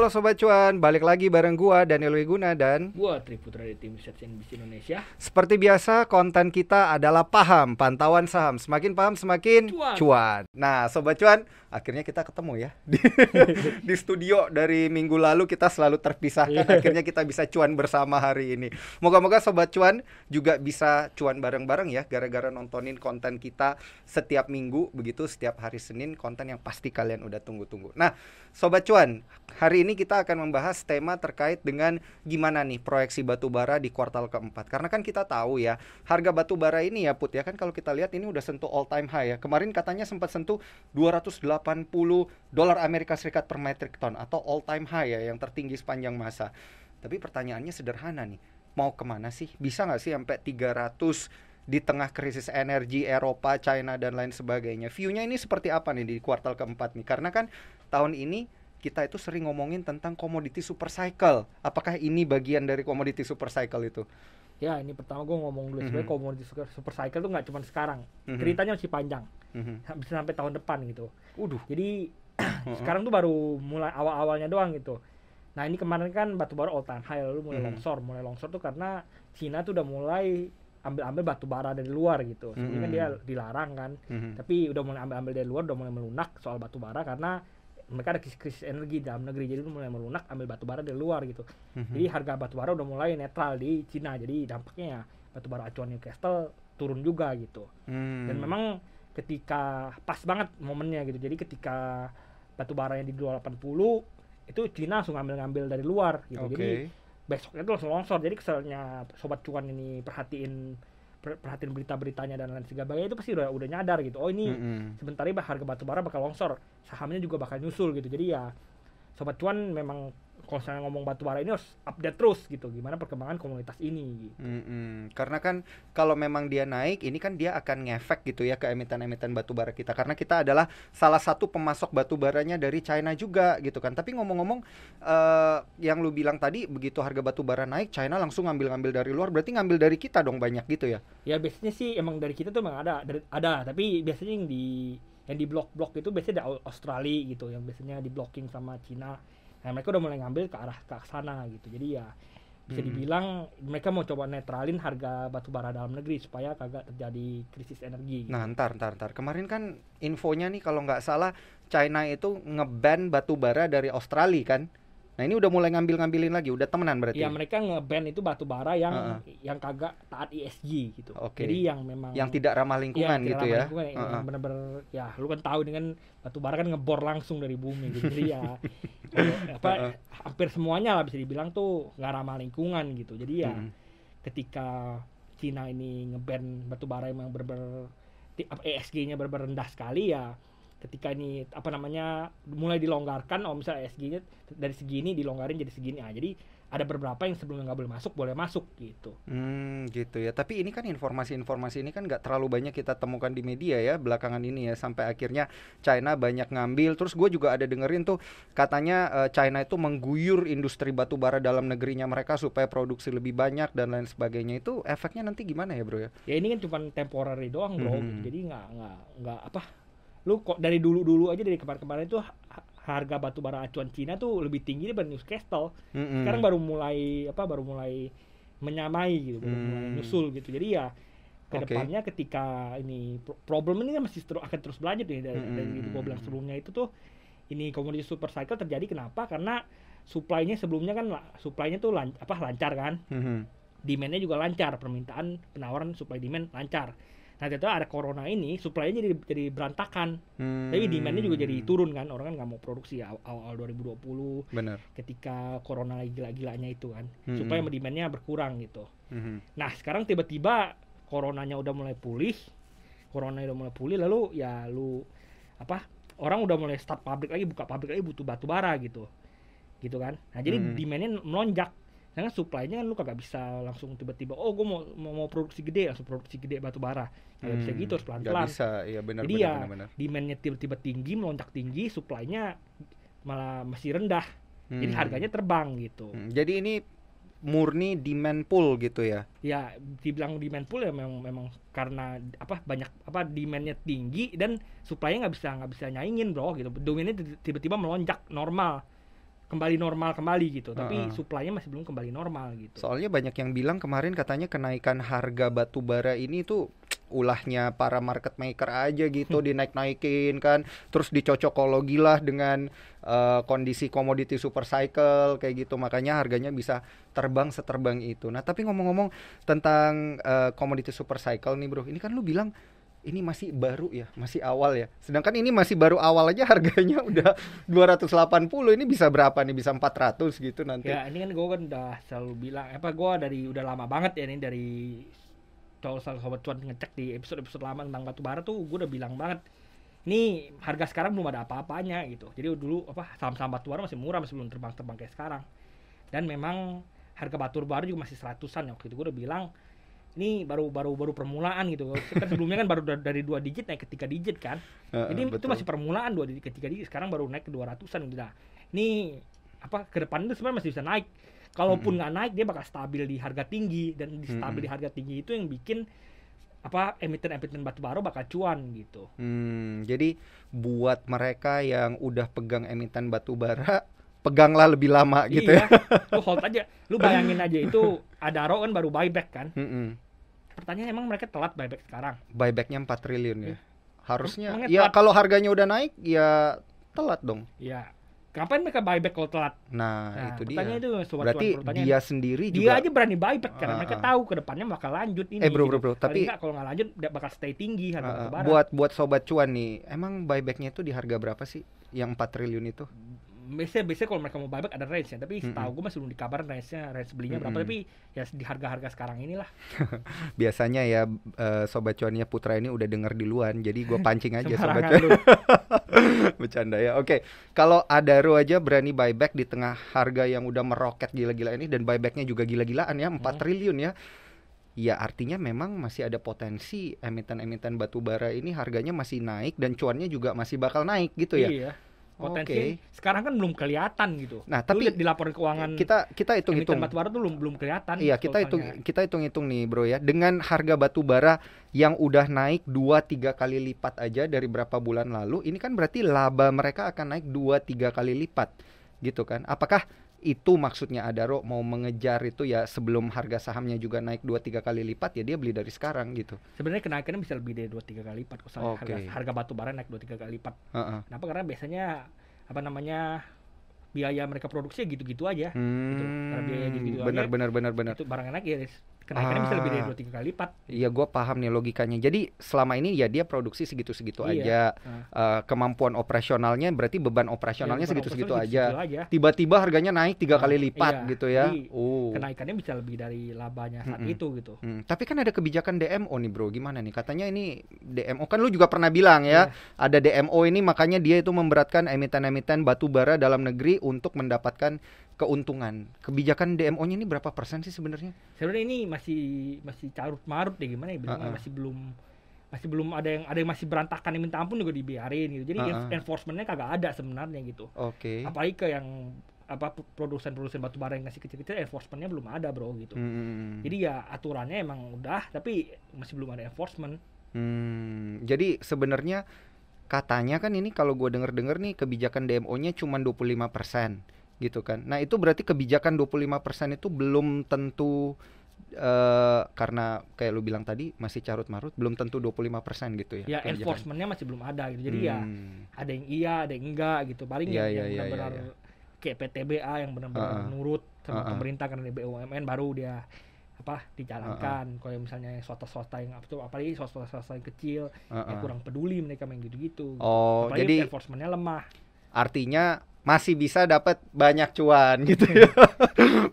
Halo Sobat Cuan, balik lagi bareng gua Daniel Wiguna dan Gua Triputra dari tim Research NBC Indonesia. seperti biasa konten kita adalah paham, pantauan saham. Semakin paham semakin Cuan. cuan. Nah Sobat Cuan, akhirnya kita ketemu ya di studio. Dari minggu lalu kita selalu terpisahkan, akhirnya kita bisa cuan bersama hari ini. Moga-moga Sobat Cuan juga bisa cuan bareng-bareng ya, gara-gara nontonin konten kita setiap minggu. Begitu setiap hari Senin, konten yang pasti kalian udah tunggu-tunggu. Nah Sobat Cuan, hari ini kita akan membahas tema terkait dengan gimana nih proyeksi batubara di kuartal keempat. Karena kan kita tahu ya, harga batubara ini ya Put ya, kan kalau kita lihat ini udah sentuh all time high ya. Kemarin katanya sempat sentuh 280 dolar Amerika Serikat per metric ton atau all time high ya, yang tertinggi sepanjang masa. Tapi pertanyaannya sederhana nih, mau kemana sih? Bisa nggak sih sampai 300 di tengah krisis energi Eropa, China dan lain sebagainya? View-nya ini seperti apa nih di kuartal keempat nih? Karena kan tahun ini kita itu sering ngomongin tentang komoditi super cycle. Apakah ini bagian dari komoditi super cycle itu? Ya, ini pertama gue ngomong dulu sebenarnya komoditi super cycle tuh nggak cuma sekarang. Ceritanya masih panjang. Bisa sampai tahun depan gitu. Jadi sekarang tuh baru mulai awal-awalnya doang gitu. Nah, ini kemarin kan batubara all time high, lalu mulai longsor tuh karena Cina tuh udah mulai ambil batubara dari luar gitu. Sebenarnya kan dia dilarang kan. Tapi udah mulai ambil dari luar, udah mulai melunak soal batubara karena mereka ada krisis energi dalam negeri, jadi udah mulai melunak ambil batubara dari luar gitu. Jadi harga batubara udah mulai netral di Cina, jadi dampaknya ya batubara acuan Newcastle turun juga gitu. Dan memang ketika pas banget momennya gitu, jadi ketika batubara yang di 280 itu Cina langsung ngambil dari luar gitu. Jadi besoknya itu langsung longsor. Jadi keselnya Sobat Cuan ini perhatiin berita-beritanya dan lain sebagainya, itu pasti udah nyadar gitu. Oh ini sebentar lagi harga batubara bakal longsor, sahamnya juga bakal nyusul gitu. Jadi ya Sobat Cuan memang kalau saya ngomong batubara ini harus update terus gitu, gimana perkembangan komunitas ini gitu. Karena kan kalau memang dia naik, ini kan dia akan ngefek gitu ya ke emiten-emiten batubara kita. Karena kita adalah salah satu pemasok batubaranya dari China juga gitu kan. Tapi ngomong-ngomong, yang lu bilang tadi, begitu harga batubara naik, China langsung ngambil dari luar. Berarti ngambil dari kita dong banyak gitu ya? Ya biasanya sih emang dari kita tuh emang ada, tapi biasanya yang di blok-blok itu biasanya dari Australia gitu, yang biasanya di blocking sama Cina. Nah, mereka udah mulai ngambil ke arah sana gitu. Jadi ya bisa dibilang mereka mau coba netralin harga batubara dalam negeri supaya kagak terjadi krisis energi gitu. Nah, ntar. Kemarin kan infonya nih kalau nggak salah China itu nge-ban batubara dari Australia kan? Nah, ini udah mulai ngambilin lagi, udah temenan berarti. Ya, mereka nge-ban itu batubara yang kagak taat ESG gitu. Jadi yang memang yang tidak ramah lingkungan gitu ya. Yang benar-benar ya lu kan tahu dengan batubara kan ngebor langsung dari bumi gitu. Jadi ya hampir semuanya lah bisa dibilang tuh nggak ramah lingkungan gitu. Jadi ya ketika Cina ini nge-ban batubara yang ESG-nya rendah sekali, ya ketika ini mulai dilonggarkan, misalnya ESG-nya dari segini dilonggarin jadi segini, jadi ada beberapa yang sebelumnya nggak boleh masuk gitu. Gitu ya. Tapi ini kan informasi ini kan nggak terlalu banyak kita temukan di media ya belakangan ini ya, sampai akhirnya China banyak ngambil. Terus gue juga ada dengerin tuh katanya China itu mengguyur industri batubara dalam negerinya mereka supaya produksi lebih banyak dan lain sebagainya. Itu efeknya nanti gimana ya bro ya? Ya ini kan cuma temporary doang bro. Jadi nggak lu kok dari dulu aja, dari kemarin itu harga batubara acuan Cina tuh lebih tinggi daripada Newcastle. Sekarang baru mulai menyamai gitu, baru mulai nyusul gitu. Jadi ya kedepannya ketika ini problem ini kan masih akan terus berlanjut nih dari itu gue bilang sebelumnya itu tuh, ini komoditi super cycle terjadi kenapa? Karena supply-nya sebelumnya kan supply-nya tuh lancar kan. Demand-nya juga lancar, permintaan penawaran supply demand lancar. Nah, ternyata ada corona ini, supply-nya jadi berantakan. Tapi demand-nya juga jadi turun kan. Orang kan nggak mau produksi awal 2020. Bener. Ketika corona lagi gila-gilanya itu kan. Supaya demand-nya berkurang gitu. Nah, sekarang tiba-tiba coronanya udah mulai pulih. Lalu ya orang udah mulai start buka pabrik lagi butuh batu bara gitu. Gitu kan. Nah, jadi demand-nya melonjak. Karena supply-nya kan lu kagak bisa langsung tiba-tiba gue mau produksi gede batu bara. Nggak bisa gitu, harus pelan-pelan. Nggak bisa, iya benar. Jadi demand-nya tiba-tiba tinggi, melonjak tinggi, supply-nya malah masih rendah. Jadi harganya terbang gitu. Jadi ini murni demand pull gitu ya? Ya, dibilang demand pull ya memang karena banyak demand-nya tinggi dan supply-nya nggak bisa nyaingin bro gitu. Demand-nya tiba-tiba melonjak normal. kembali normal kembali gitu, tapi supply-nya masih belum kembali normal gitu. Soalnya banyak yang bilang kemarin katanya kenaikan harga batu bara ini tuh ulahnya para market maker aja gitu, dinaik-naikin kan, terus dicocokologi lah dengan kondisi komoditi super cycle kayak gitu, makanya harganya bisa terbang seterbang itu. Nah tapi ngomong-ngomong tentang komoditi super cycle nih bro, ini kan lu bilang ini masih baru ya, masih awal ya. Sedangkan ini masih baru awal aja harganya udah 280. Ini bisa berapa nih? Bisa 400 gitu nanti. Ya, ini kan gue kan udah selalu bilang gue udah lama banget ya ini dari sobat cuan ngecek di episode lama tentang batu bara tuh gue udah bilang banget. Ini harga sekarang belum ada apa-apanya gitu. Jadi dulu saham-saham batu bara masih murah, masih belum terbang kayak sekarang. Dan memang harga batu bara juga masih 100-an ya. Waktu itu gue udah bilang ini baru permulaan gitu. Kan sebelumnya kan baru dari 2 digit naik ke 3 digit kan. Jadi itu masih permulaan 2 digit ke 3 digit, sekarang baru naik ke 200-an gitu. Nah, ini ke depan itu sebenarnya masih bisa naik. Kalaupun nggak naik dia bakal stabil di harga tinggi, dan stabil di harga tinggi itu yang bikin emiten batu bara bakal cuan gitu. Jadi buat mereka yang udah pegang emiten batu bara, peganglah lebih lama gitu ya. Lu hold aja. Lu bayangin aja itu Adaro kan baru buyback kan. Pertanyaan emang mereka telat buyback sekarang? Buybacknya 4 triliun ya. Harusnya ya kalau harganya udah naik ya telat dong. Ya. Ngapain mereka buyback kalau telat? Nah itu dia. Itu, berarti dia sendiri juga. Dia aja berani buyback karena mereka tahu ke depannya bakal lanjut ini. Bro, tapi kalau nggak lanjut bakal stay tinggi harga batu bara. Buat sobat cuan nih, emang buybacknya itu di harga berapa sih? Yang 4 triliun itu? Biasanya kalau mereka mau buyback ada range-nya, tapi setahu gue masih belum dikabarin range belinya berapa, tapi ya di harga-harga sekarang inilah. Biasanya ya sobat cuannya Putra ini udah denger duluan, jadi gue pancing aja sobat cuan. Bercanda ya. Oke, kalau Adaro aja berani buyback di tengah harga yang udah meroket gila-gila ini, dan buybacknya juga gila-gilaan ya, 4 triliun ya. Ya artinya memang masih ada potensi emiten-emiten batu bara ini harganya masih naik dan cuannya juga masih bakal naik gitu ya. Iya. Potensi sekarang kan belum kelihatan gitu. Nah, tapi di laporan keuangan kita hitung-hitung batu bara tuh belum kelihatan. Iya, kita hitung-hitung nih, Bro ya. Dengan harga batu bara yang udah naik 2-3 kali lipat aja dari berapa bulan lalu, ini kan berarti laba mereka akan naik 2-3 kali lipat. Gitu kan? Apakah itu maksudnya Adaro mau mengejar itu ya sebelum harga sahamnya juga naik 2-3 kali lipat, ya dia beli dari sekarang gitu. Sebenarnya kenaikannya bisa lebih dari 2-3 kali lipat kalau harga batu bara naik 2-3 kali lipat. Kenapa? Karena biasanya biaya mereka produksi gitu-gitu aja. Gitu. Karena biaya gitu-gitu aja. Benar. Itu barangnya naik ya kenaikannya bisa lebih dari 2-3 kali lipat. Iya, gue paham nih logikanya. Jadi selama ini ya dia produksi segitu-segitu aja. Kemampuan operasionalnya berarti beban operasionalnya segitu-segitu aja. Tiba-tiba harganya naik 3 kali lipat gitu ya. Jadi, kenaikannya bisa lebih dari labanya saat itu gitu. Tapi kan ada kebijakan DMO nih bro, gimana nih? Katanya ini DMO, kan lu juga pernah bilang ya, ada DMO ini makanya dia itu memberatkan emiten-emiten batu bara dalam negeri untuk mendapatkan keuntungan. Kebijakan DMO-nya ini berapa persen sih sebenarnya? Sebenarnya ini masih carut marut deh, gimana ya bilangnya, masih belum ada yang masih berantakan, yang minta ampun juga dibiarin gitu. Jadi enforcement-nya kagak ada sebenarnya gitu. Apalagi ke yang produsen batu bara yang ngasih kecil-kecil, enforcement-nya belum ada bro gitu. Jadi ya aturannya emang udah, tapi masih belum ada enforcement. Jadi sebenarnya katanya kan ini kalau gue denger nih kebijakan DMO-nya cuma 25%. Gitu kan. Nah itu berarti kebijakan 25% itu belum tentu karena kayak lu bilang tadi masih carut marut, belum tentu 25% gitu ya. Ya enforcement-nya masih belum ada gitu. Jadi ya ada yang iya, ada yang enggak gitu. Paling yang benar-benar kayak PTBA yang benar-benar nurut sama pemerintah karena BUMN baru dia dijalankan. Kalau misalnya swasta yang apalagi swasta yang kecil yang kurang peduli mereka main gitu-gitu. Apalagi jadi enforcement-nya lemah. Artinya masih bisa dapat banyak cuan gitu ya.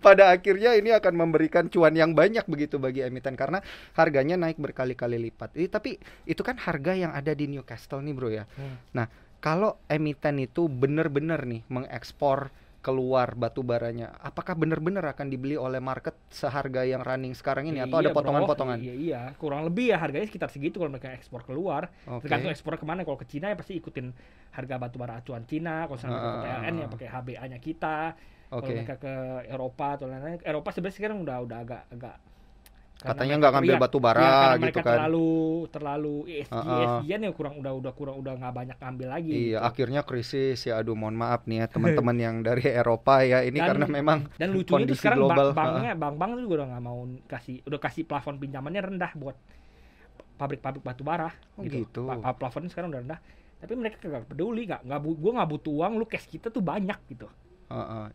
Pada akhirnya ini akan memberikan cuan yang banyak begitu bagi emiten karena harganya naik berkali-kali lipat. Tapi itu kan harga yang ada di Newcastle nih bro ya. Nah kalau emiten itu benar-benar nih mengekspor keluar batu baranya, apakah benar-benar akan dibeli oleh market seharga yang running sekarang ini atau ada potongan-potongan? Iya, kurang lebih ya harganya sekitar segitu kalau mereka ekspor keluar. Tergantung ekspor kemana. Kalau ke Cina ya pasti ikutin harga batu bara acuan Cina. Kalau misalnya ke PLN ya pakai HBA-nya kita. Kalau mereka ke Eropa atau lain-lain, Eropa sebenarnya sekarang udah agak Katanya nggak ngambil batu bara ya, karena gitu mereka kan. terlalu ESG-an ya udah nggak banyak ngambil lagi. Iya, gitu. Akhirnya krisis ya. Aduh, mohon maaf nih ya teman-teman yang dari Eropa ya. Ini karena memang dan lucunya tuh kondisi sekarang global. bank-bank juga udah nggak mau kasih plafon pinjamannya rendah buat pabrik-pabrik batu bara. Gitu. Plafonnya sekarang udah rendah. Tapi mereka nggak peduli, gue nggak butuh uang, lu cash kita tuh banyak gitu.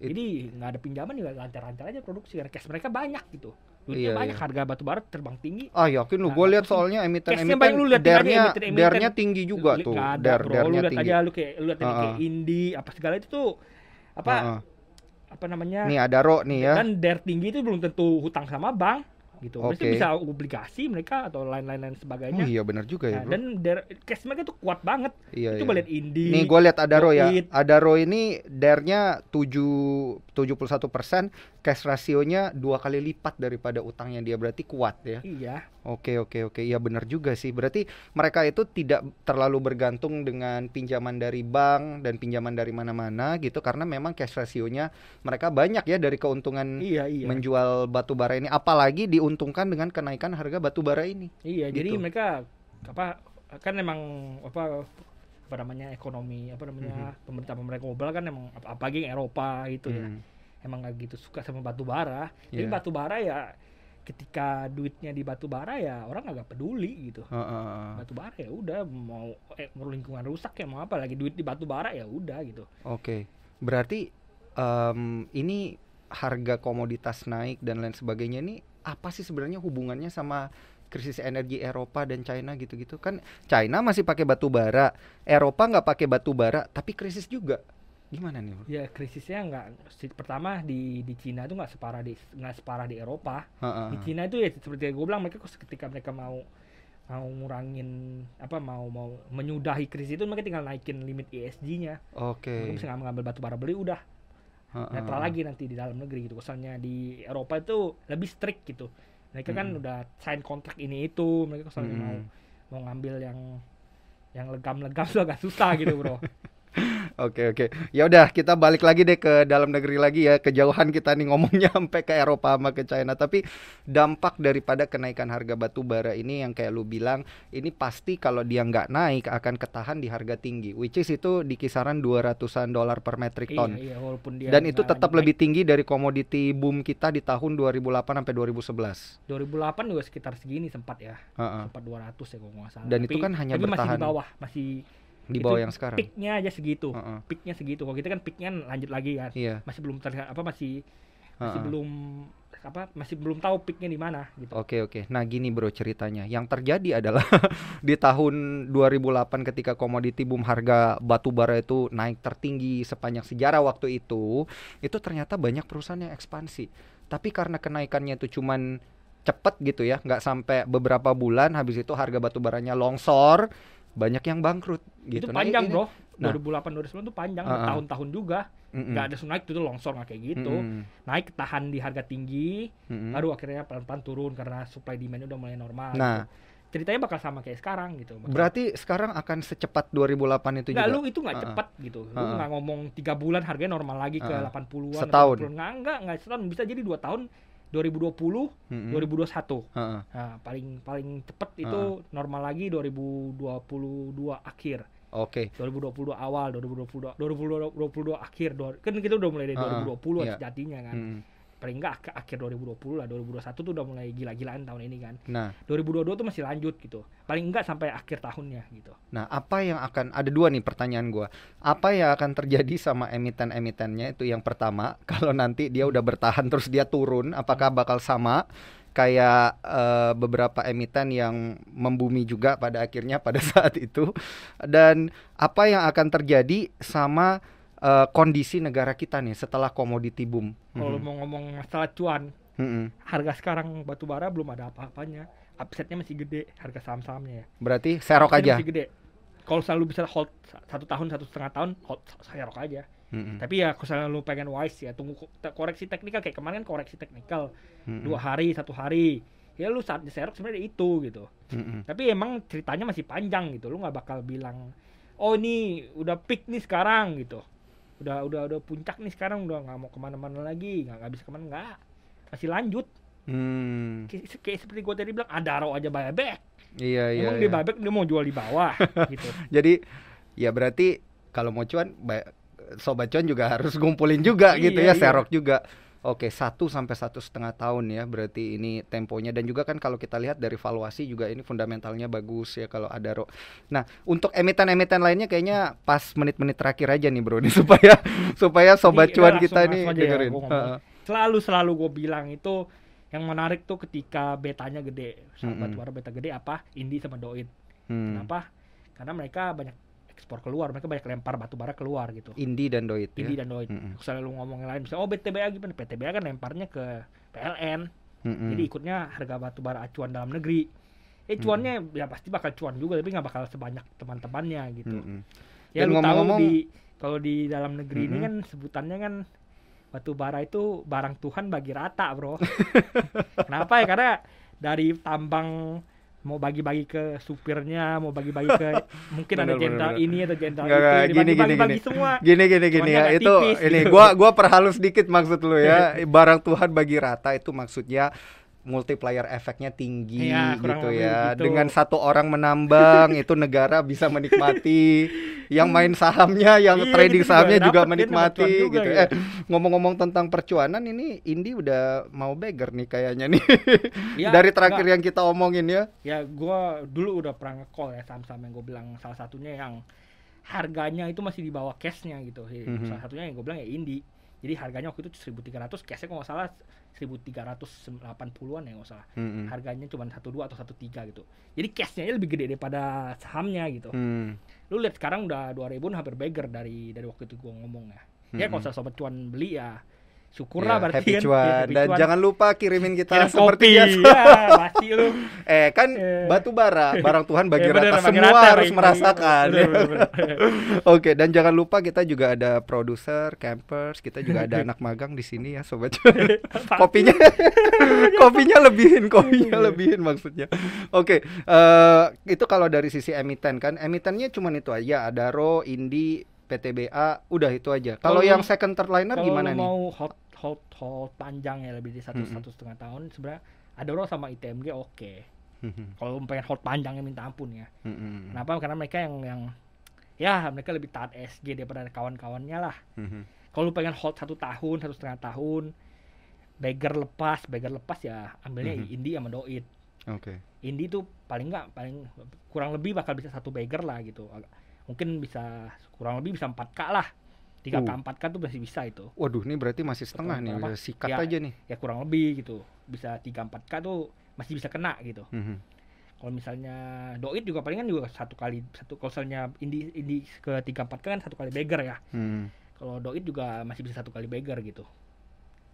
Jadi nggak ada pinjaman juga lancar-lancar aja produksi karena cash mereka banyak gitu. Duitnya banyak, harga batu bara terbang tinggi. Yakin lu, gue lihat soalnya emiten dernya tinggi juga tuh. Lu lihat aja lu kayak Indi apa segala itu tuh apa namanya? Nih ada nih ya. Dan der tinggi itu belum tentu hutang sama bank gitu. Bisa obligasi mereka atau lain-lain sebagainya. Iya benar juga ya, bro. Dan cash mereka tuh kuat banget. Coba lihat Indi. Nih gue lihat Adaro ya. Adaro ini dernya 71%, cash rasionya 2 kali lipat daripada utangnya dia, berarti kuat ya. Iya. Oke. Iya benar juga sih. Berarti mereka itu tidak terlalu bergantung dengan pinjaman dari bank dan pinjaman dari mana-mana gitu, karena memang cash rasionya mereka banyak ya dari keuntungan menjual batu bara ini, apalagi diuntungkan dengan kenaikan harga batu bara ini. Iya, gitu. Jadi mereka kan emang ekonomi pemerintah global kan emang apalagi yang Eropa gitu ya. Emang nggak gitu suka sama batu bara. Jadi batu bara ya ketika duitnya di batu bara ya orang agak peduli gitu. Batu bara ya udah mau lingkungan rusak ya mau apa lagi duit di batu bara ya udah gitu. Oke. Berarti ini harga komoditas naik dan lain sebagainya ini apa sih sebenarnya hubungannya sama krisis energi Eropa dan China gitu-gitu? Kan China masih pakai batu bara, Eropa nggak pakai batu bara tapi krisis juga. Gimana nih, Bro? Ya krisisnya pertama di Cina itu nggak separah di Eropa. Di Cina itu ya seperti gue bilang, ketika mereka mau ngurangin mau menyudahi krisis itu mereka tinggal naikin limit ESG-nya. Mereka bisa ngambil batu bara beli udah netral lagi nanti di dalam negeri gitu. Misalnya di Eropa itu lebih strict gitu. Mereka kan udah sign kontrak ini itu, mereka misalnya mau ngambil yang legam-legam tuh agak susah gitu, Bro. Oke. Ya udah, kita balik lagi deh ke dalam negeri lagi ya. Kejauhan kita nih ngomongnya sampai ke Eropa sama ke China. Tapi dampak daripada kenaikan harga batu bara ini yang kayak lu bilang, ini pasti kalau dia nggak naik akan ketahan di harga tinggi, which is itu di kisaran $200 per metric ton. Iya, walaupun dia dan itu tetap lebih tinggi dari komoditi boom kita di tahun 2008 sampai 2011. 2008 juga sekitar segini sempat ya. Sempat 200 ya kalau nggak salah. Dan itu kan hanya bertahan masih di bawah, di bawah yang sekarang. Peaknya aja segitu. Peaknya segitu. Kalau kita kan peaknya lanjut lagi kan. Masih belum terlihat masih belum tahu peaknya di mana gitu. Oke. Nah, gini bro ceritanya. Yang terjadi adalah di tahun 2008 ketika komoditi boom harga batu bara itu naik tertinggi sepanjang sejarah waktu itu ternyata banyak perusahaan yang ekspansi. Tapi karena kenaikannya itu cuman cepet gitu ya, nggak sampai beberapa bulan, habis itu harga batu baranya longsor, banyak yang bangkrut gitu. Itu panjang bro, 2008-2009 itu panjang, tahun-tahun juga. Nggak ada naik itu longsor nggak kayak gitu. Naik tahan di harga tinggi, baru akhirnya pelan-pelan turun karena supply demand udah mulai normal. Nah, gitu. Ceritanya bakal sama kayak sekarang gitu. Berarti sekarang akan secepat 2008 itu juga? Lu itu nggak cepat gitu. Lu nggak ngomong 3 bulan harganya normal lagi ke 80-an. Setahun? Nggak setahun, bisa jadi 2 tahun. 2020, 2021. Nah, paling cepat itu normal lagi 2022 akhir. 2022 awal, 2022 akhir. Kan kita udah mulai dari 2020 sejatinya kan. Paling enggak akhir 2020 lah, 2021 tuh udah mulai gila-gilaan tahun ini kan. Nah, 2022 tuh masih lanjut gitu. Paling enggak sampai akhir tahunnya gitu. Nah, apa yang ada 2 nih pertanyaan gua. Apa yang akan terjadi sama emiten-emitennya itu yang pertama, kalau nanti dia udah bertahan terus dia turun, apakah bakal sama kayak beberapa emiten yang membumi juga pada akhirnya pada saat itu? Dan apa yang akan terjadi sama kondisi negara kita nih setelah komoditi boom? Kalau mau ngomong masalah cuan, harga sekarang batu bara belum ada apa-apanya. Upsetnya masih gede harga saham-sahamnya ya. Berarti serok aja. Masih gede. Kalau selalu bisa hold 1 tahun, 1,5 tahun, hold serok aja. Tapi ya kalau lu pengen wise ya tunggu koreksi teknikal, kayak kemarin koreksi teknikal 2 hari, 1 hari. Ya lu saat diserok sebenarnya itu gitu. Tapi emang ceritanya masih panjang gitu. Lu nggak bakal bilang, oh ini udah peak nih sekarang gitu. Udah puncak nih sekarang, udah nggak mau kemana-mana lagi, nggak bisa kemana, nggak, masih lanjut. Kayak seperti gue tadi bilang, Adaro aja buyback. Iya. Emang dia buyback, dia mau jual di bawah gitu. Jadi ya berarti kalau mau cuan, Sobat Cuan juga harus ngumpulin juga gitu ya, serok juga. Oke, 1 sampai 1,5 tahun ya berarti ini temponya. Dan juga kan kalau kita lihat dari valuasi juga ini fundamentalnya bagus ya kalau Adaro. Nah, untuk emiten-emiten lainnya kayaknya pas menit-menit terakhir aja nih bro, ini supaya Sobat Cuan kita nih dengerin. Selalu gue bilang itu yang menarik tuh ketika betanya gede. Batubara beta gede apa? Indi sama Doit. Kenapa? Karena mereka banyak ekspor keluar, mereka banyak lempar batu bara keluar gitu. Indi dan Doit. Misalnya lu ngomong yang lain, misalnya BTBA gimana? BTBA kan lemparnya ke PLN. Jadi ikutnya harga batu bara acuan dalam negeri. Cuannya ya pasti bakal cuan juga, tapi nggak bakal sebanyak teman-temannya gitu. Ya lu tahu kalau di dalam negeri ini kan sebutannya kan batu bara itu barang Tuhan bagi rata, bro. Kenapa ya? Karena dari tambang mau bagi-bagi ke supirnya, mau bagi-bagi ke mungkin ada jenderal ini atau jenderal itu, dibagi-bagi semua. Gini ya, itu tipis, ini gitu. gua perhalus dikit maksud lu ya. Barang Tuhan bagi rata itu maksudnya multiplier efeknya tinggi gitu ya. Gitu. Dengan 1 orang menambang itu negara bisa menikmati, yang main sahamnya, yang trading sahamnya juga menikmati gitu. Ngomong-ngomong tentang percuanan, ini Indi udah mau beggar nih kayaknya nih. Dari terakhir yang kita omongin ya. Ya gua dulu udah pernah nge-call ya saham-saham yang gue bilang salah satunya yang harganya itu masih di bawah cashnya gitu. Salah satunya yang gue bilang ya Indi. Jadi harganya waktu itu 1.300, cashnya kalau nggak salah 1.380-an ya nggak salah. Harganya cuma 1.2 atau 1.3 gitu. Jadi cashnya lebih gede daripada sahamnya gitu. Lu lihat sekarang udah 2.000 hampir beggar dari waktu itu gua ngomong ya. Ya kalau Sobat Cuan beli ya syukurlah berarti happy cuan. Dan jangan lupa kirimin kita seperti biasa. Pasti lu. Kan batu bara, barang Tuhan bagi rata, semua harus merasakan. Oke, dan jangan lupa kita juga ada produser, campers, kita juga ada anak magang di sini ya Sobat Cuan. kopinya lebihin maksudnya. Oke, itu kalau dari sisi emiten kan, emitennya cuma itu aja, Adaro, Indi, PTBA, udah itu aja. Kalau yang second third liner gimana nih? Kalau mau hold panjang ya lebih dari 1,5 tahun sebenarnya Adaro sama ITMG oke. Kalau pengen hold panjangnya minta ampun ya. Kenapa? Karena mereka yang ya mereka lebih taat SG daripada kawan-kawannya lah. Kalau pengen hold 1 tahun, 1,5 tahun, beggar lepas ya ambilnya Indi sama Doit. Indi tuh paling kurang lebih bakal bisa 1 beggar lah gitu. Mungkin bisa kurang lebih bisa 4K lah. 3K 4K tuh masih bisa itu. Waduh, ini berarti masih setengah nih, udah sikat aja nih. Ya kurang lebih gitu. Bisa 3 4K tuh masih bisa kena gitu. Kalau misalnya Doit juga palingan juga satu kali kalau misalnya Indi ke 3 4K kan 1 kali beggar ya. Kalau Doit juga masih bisa 1 kali beggar gitu.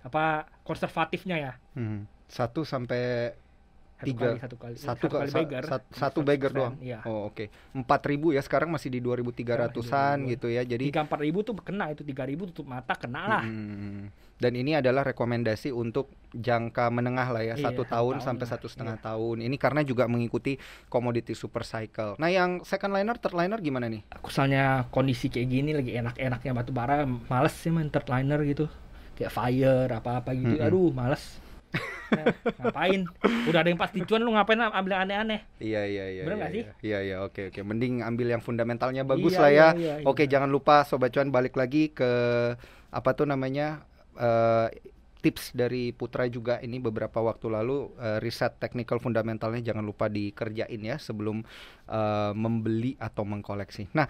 Apa konservatifnya ya? 1 sampai 1 beggar doang. Iya. Oh, oke. 4.000 ya, sekarang masih di 2.300-an gitu ya. Jadi 4.000 tuh kena, itu 3.000 tutup mata kena lah. Dan ini adalah rekomendasi untuk jangka menengah lah ya, 1 tahun sampai 1,5 tahun. Ini karena juga mengikuti komoditi super cycle. Nah, yang second liner, third liner gimana nih? Misalnya kondisi kayak gini lagi enak-enaknya batu bara, males sih main third liner gitu. Kayak fire apa-apa gitu. Aduh, males. Ngapain? Udah ada yang pasti cuan, lu ngapain ambil aneh-aneh? Iya. Bener nggak sih? Iya. Oke. Mending ambil yang fundamentalnya bagus lah ya. Oke, jangan lupa Sobat Cuan balik lagi ke apa tuh namanya tips dari Putra juga ini beberapa waktu lalu, riset technical fundamentalnya jangan lupa dikerjain ya sebelum membeli atau mengkoleksi. Nah,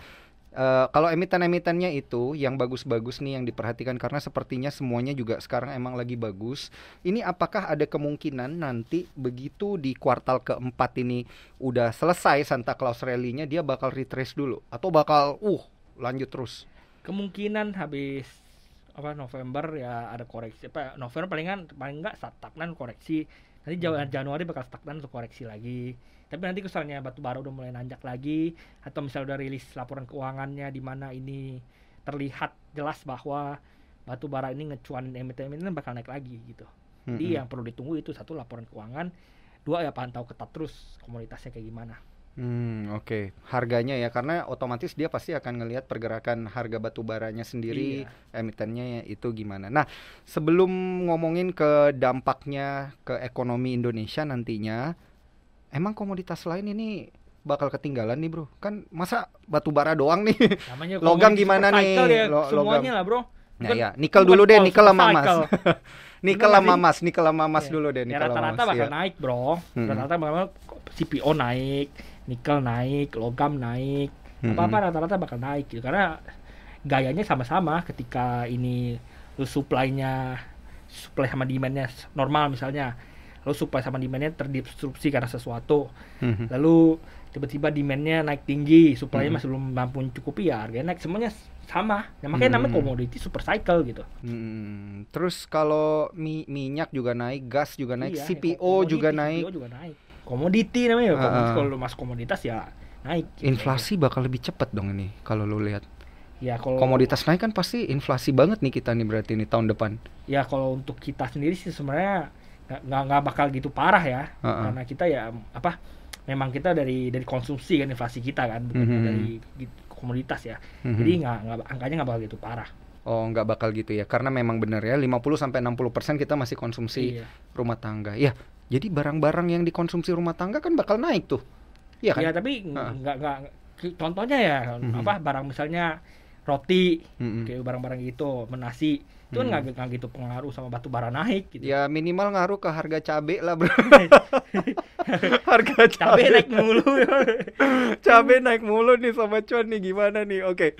kalau emiten-emitennya itu yang bagus-bagus nih yang diperhatikan, karena sepertinya semuanya juga sekarang emang lagi bagus. Ini apakah ada kemungkinan nanti begitu di kuartal keempat ini udah selesai Santa Claus rally-nya, dia bakal retrace dulu atau bakal lanjut terus? Kemungkinan habis November ya ada koreksi. November paling enggak stagnan koreksi. Nanti Januari bakal stagnan untuk koreksi lagi. Tapi nanti misalnya batu bara udah mulai nanjak lagi, atau misalnya udah rilis laporan keuangannya di mana ini terlihat jelas bahwa batu bara ini ngecuan emiten-emiten bakal naik lagi gitu. Jadi yang perlu ditunggu itu 1, laporan keuangan, 2 ya pantau ketat terus komoditasnya kayak gimana. Oke. Harganya ya, karena otomatis dia pasti akan ngelihat pergerakan harga batu baranya sendiri, emitennya itu gimana. Nah, sebelum ngomongin ke dampaknya ke ekonomi Indonesia nantinya, emang komoditas lain ini bakal ketinggalan nih bro? Kan masa batu bara doang nih? Namanya Logam komoditi gimana nih? ya, semuanya lah bro. Nah ya, nikel dulu deh, nikel sama emas. Nikel sama emas ya. dulu deh, nikel ya, rata-rata bakal naik bro. Rata-rata bakal CPO naik, nikel naik, logam naik, apa-apa rata-rata bakal naik gitu. Karena gayanya sama-sama ketika ini supply sama demand-nya normal misalnya, lalu supply sama demand-nya terdisrupsi karena sesuatu, lalu tiba-tiba demand-nya naik tinggi, supply-nya masih belum mampu mencukupi, ya harganya naik, semuanya sama. Ya, makanya namanya komoditi super cycle gitu. Terus kalau minyak juga naik, gas juga naik, CPO juga naik. Komoditi namanya, kalau masuk komoditas ya naik. Gitu. Inflasi bakal lebih cepat dong ini kalau lu lihat. Ya kalau komoditas naik kan pasti inflasi banget nih kita nih berarti nih tahun depan. Ya kalau untuk kita sendiri sih sebenarnya nggak bakal gitu parah ya, karena kita ya memang kita dari konsumsi kan inflasi kita kan, bukan dari komoditas ya. Jadi angkanya nggak bakal gitu parah. Oh, nggak bakal gitu ya, karena memang benar ya 50-60% kita masih konsumsi rumah tangga. Ya, jadi barang-barang yang dikonsumsi rumah tangga kan bakal naik tuh. Iya kan? Ya tapi nggak contohnya ya barang misalnya roti, kayak barang-barang gitu, nasi, itu kan nggak gitu pengaruh sama batu bara naik gitu. Ya minimal ngaruh ke harga cabai lah bro. Harga cabai naik mulu. Cabai naik mulu nih Sobat Cuan nih, gimana nih? Oke.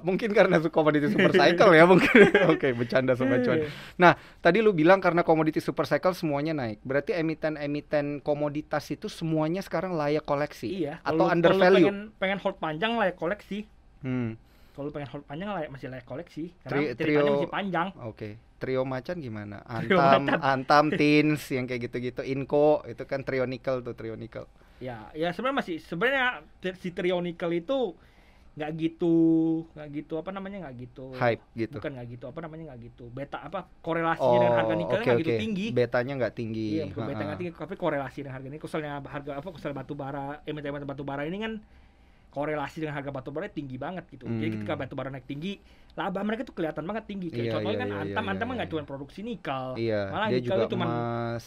Mungkin karena komoditi super cycle ya mungkin. Oke, bercanda Sobat Cuan. Nah, tadi lu bilang karena komoditi super cycle semuanya naik. Berarti emiten-emiten komoditas itu semuanya sekarang layak koleksi. Iya. Atau under value. Pengen hold panjang layak koleksi. Kalau pengen hold panjang masih layak koleksi karena ceritanya masih panjang. Oke. Trio macan gimana? Antam, Tins yang kayak gitu-gitu, Inco itu kan trio nikel tuh, trio nikel. Ya sebenarnya si trio nikel itu nggak gitu hype gitu. Bukan nggak gitu nggak gitu. Beta korelasinya dengan harga nikelnya nggak gitu tinggi. Betanya nggak tinggi. Iya, beta nggak tinggi, tapi korelasi dengan harga nikel. Soalnya harga batu bara, emiten batu bara ini kan korelasi dengan harga batu bara tinggi banget gitu. Jadi ketika batu bara naik tinggi, laba mereka tuh kelihatan banget tinggi. Kayak contohnya kan Antam nggak cuma produksi nikel, malah nikel itu cuma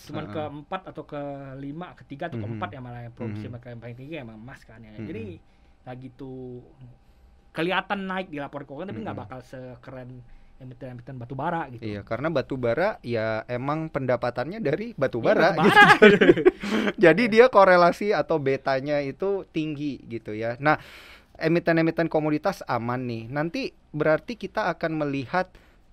ke-4 atau ke-5, ke-3 atau ke-4 yang malah produksi mereka yang paling tinggi emang emas kan ya. Jadi nggak gitu kelihatan naik di laporan keuangan, tapi nggak bakal sekeren emiten batu bara gitu. Iya, karena batu bara ya emang pendapatannya dari batu bara, gitu. Jadi dia korelasi atau betanya itu tinggi gitu ya. Nah, emiten-emiten komoditas aman nih. Nanti berarti kita akan melihat,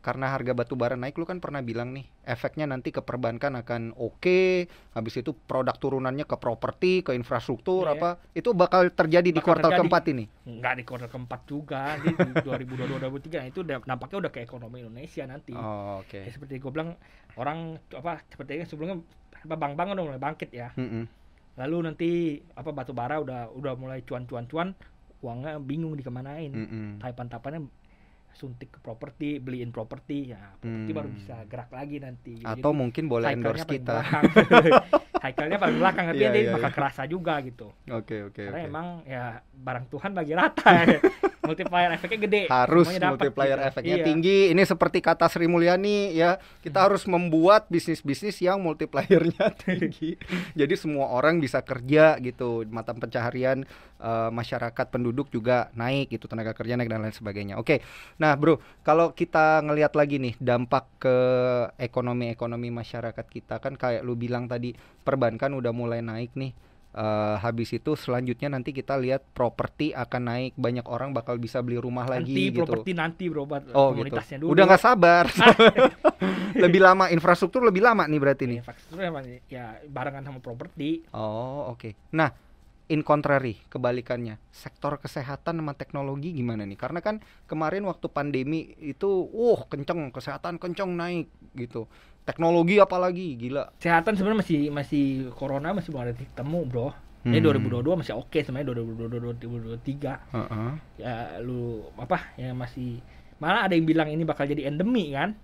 karena harga batu bara naik, lu kan pernah bilang nih, efeknya nanti ke perbankan akan oke, habis itu produk turunannya ke properti, ke infrastruktur, itu bakal terjadi di kuartal keempat ini? Enggak di kuartal keempat juga, di 2022-2023 itu nampaknya udah ke ekonomi Indonesia nanti. Oke. Ya, seperti gue bilang, orang seperti sebelumnya bank-bank udah mulai bangkit ya. Lalu nanti batu bara udah mulai cuan-cuan, uangnya bingung dikemanain. Tahapan-tahapannya suntik ke properti, beliin properti, ya properti baru bisa gerak lagi nanti. Atau jadi, mungkin boleh endorse kita. Cycle-nya paling belakang, tapi dia bakal kerasa juga gitu. Oke. Karena emang ya barang Tuhan bagi rata. Multiplier efeknya gede. Harus multiplier efeknya tinggi. Ini seperti kata Sri Mulyani ya, kita harus membuat bisnis-bisnis yang multipliernya tinggi. Jadi semua orang bisa kerja gitu, mata pencaharian masyarakat penduduk juga naik gitu, tenaga kerja naik dan lain sebagainya. Oke. Nah, Bro, kalau kita ngelihat lagi nih dampak ke ekonomi masyarakat kita, kan kayak lu bilang tadi perbankan udah mulai naik nih. Habis itu selanjutnya nanti kita lihat properti akan naik, banyak orang bakal bisa beli rumah lagi gitu. Properti nanti bro, komunitasnya gitu. Dulu. Udah nggak sabar. Lebih lama, infrastruktur lebih lama nih berarti nih. Infrastruktur ya barengan sama properti. Oke. Nah, in contrary, kebalikannya, sektor kesehatan sama teknologi gimana nih? Karena kan kemarin waktu pandemi itu kenceng, kesehatan kenceng naik gitu. Teknologi apalagi gila. Kesehatan sebenarnya masih corona masih belum ada titik temu, bro. Ini 2022 masih oke, sebenarnya 2022 2023. Ya lu ya masih, malah ada yang bilang ini bakal jadi endemi kan.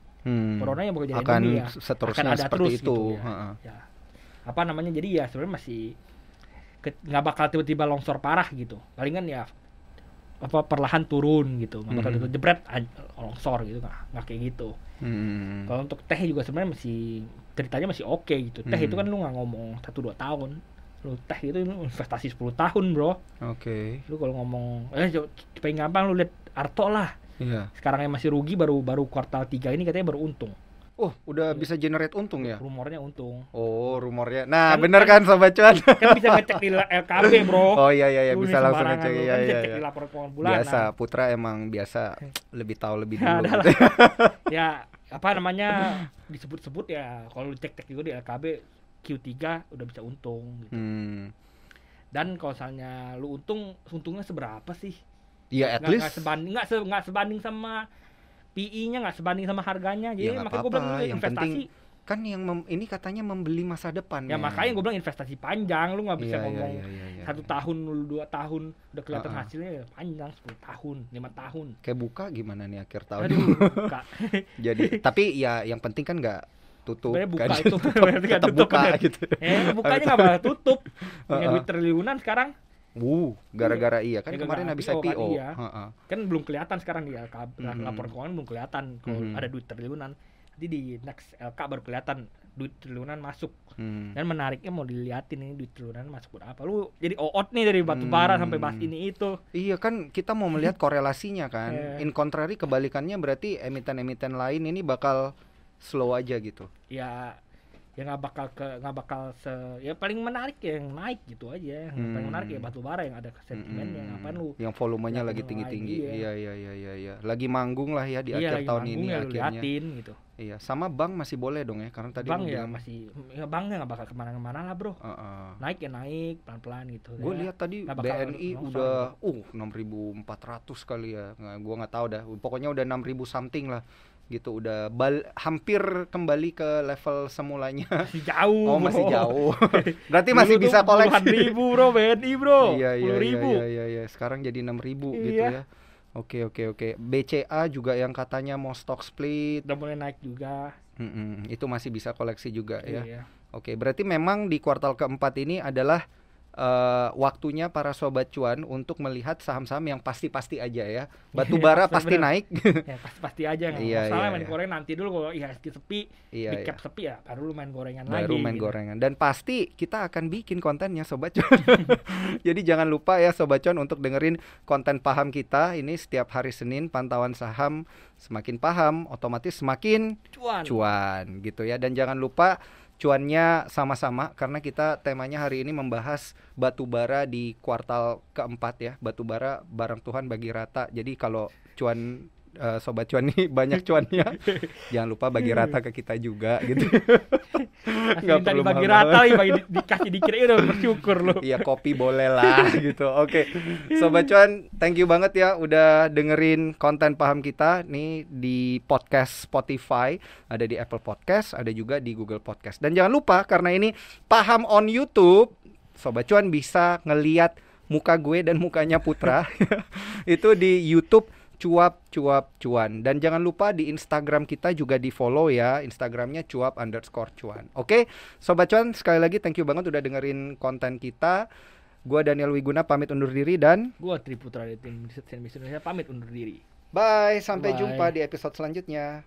Corona yang bakal jadi endemi ya. Seterusnya akan ada seperti terus itu. Gitu, ya. Jadi ya sebenarnya masih nggak bakal tiba-tiba longsor parah gitu. Palingan ya apa perlahan turun gitu, nggak bakal jebret longsor gitu, nggak kayak gitu. Kalau untuk teh juga sebenarnya masih ceritanya masih oke gitu. Teh itu kan lu nggak ngomong 1-2 tahun, lu teh itu investasi 10 tahun bro. Lu kalau ngomong paling gampang lu lihat Arto lah. Sekarang yang masih rugi baru kuartal 3 ini katanya baru untung. Oh, udah bisa generate untung ya? Rumornya untung. Oh, rumornya. Nah, bener kan Sobat Cuan? Kan bisa ngecek di LKB, bro. Oh iya, bisa langsung ngecek. Iya. Cek di laporan keuangan bulanan. Biasa, Putra emang biasa lebih tahu lebih dulu. Ya, apa namanya, disebut-sebut ya, kalau cek-cek juga di LKB Q3 udah bisa untung gitu. Dan kalau misalnya lu untungnya seberapa sih? Ya, at least nggak sebanding sama PI-nya, nggak sebanding sama harganya. Jadi ya, makanya gue bilang yang investasi kan yang ini katanya membeli masa depan ya. Makanya gue bilang investasi panjang, lu nggak bisa ngomong 1 tahun, 2 tahun udah kelihatan hasilnya ya panjang, 10 tahun, 5 tahun. Kayak buka gimana nih akhir tahun? Buka. Jadi tapi ya yang penting kan nggak tutup. Sebenarnya buka kan? itu tetap buka gitu. Bukanya nggak bakal tutup. Punya duit triliunan sekarang. Gara-gara iya kan kemarin habis IPO. Kan, iya. Kan belum kelihatan sekarang di LK, laporan keuangan belum kelihatan kalau ada duit triliunan. Nanti di next LK baru kelihatan duit triliunan masuk. Dan menariknya mau diliatin ini duit triliunan masuk berapa. Lu jadi OOT nih dari batu bara sampai bahas ini itu. Iya kan kita mau melihat korelasinya kan. In contrary kebalikannya berarti emiten-emiten lain ini bakal slow aja gitu. Ya nggak bakal ya paling menarik ya yang naik gitu aja. Yang paling menarik ya batu bara yang ada sentimennya. Ngapain lu yang volumenya lagi tinggi-tinggi. Iya. Lagi manggung lah ya di akhir tahun ini ya, akhirnya gitu. Iya, sama bank masih boleh dong ya karena tadi bank ya masih banknya nggak bakal kemana-mana lah bro. Naik ya naik pelan-pelan gitu. Gue lihat tadi BNI udah 6.400 kali ya. Gue nggak tahu dah. Pokoknya udah 6.000 something lah. Gitu udah hampir kembali ke level semulanya. Masih jauh. Oh, masih jauh. Berarti masih bisa koleksi. 10.000 bro BNI bro. Iya. Sekarang jadi 6.000 gitu ya. Oke. BCA juga yang katanya mau stock split. Udah mulai naik juga. Itu masih bisa koleksi juga ya. Iya. Oke, berarti memang di kuartal keempat ini adalah waktunya para sobat cuan untuk melihat saham-saham yang pasti-pasti aja ya. Batu bara pasti naik. Ya pasti aja nggak masalah main goreng nanti dulu kalau IHSG sepi, big cap sepi ya baru lu main gorengan lagi. Baru main gorengan. Dan pasti kita akan bikin kontennya sobat cuan. Jadi jangan lupa ya sobat cuan untuk dengerin konten paham kita ini setiap hari Senin pantauan saham. Semakin paham otomatis semakin cuan gitu ya. Dan jangan lupa cuannya sama-sama karena kita temanya hari ini membahas batu bara di kuartal keempat ya. Batu bara barang Tuhan bagi rata. Jadi kalau cuan sobat cuan nih banyak cuannya, jangan lupa bagi rata ke kita juga gitu. Nggak perlu bagi rata, dikasih dikit aja udah bersyukur lo. Iya kopi boleh lah gitu. Oke. Sobat cuan, thank you banget ya udah dengerin konten paham kita nih di podcast Spotify, ada di Apple Podcast, ada juga di Google Podcast. Dan jangan lupa karena ini paham on YouTube, sobat cuan bisa ngeliat muka gue dan mukanya Putra itu di YouTube cuap-cuap-cuan. Dan jangan lupa di Instagram kita juga di follow ya, Instagramnya cuap_cuan. Oke, sobat cuan sekali lagi thank you banget udah dengerin konten kita. Gua Daniel Wiguna pamit undur diri dan gua Tri Putra dari tim CNBC Indonesia pamit undur diri. Bye, sampai jumpa di episode selanjutnya.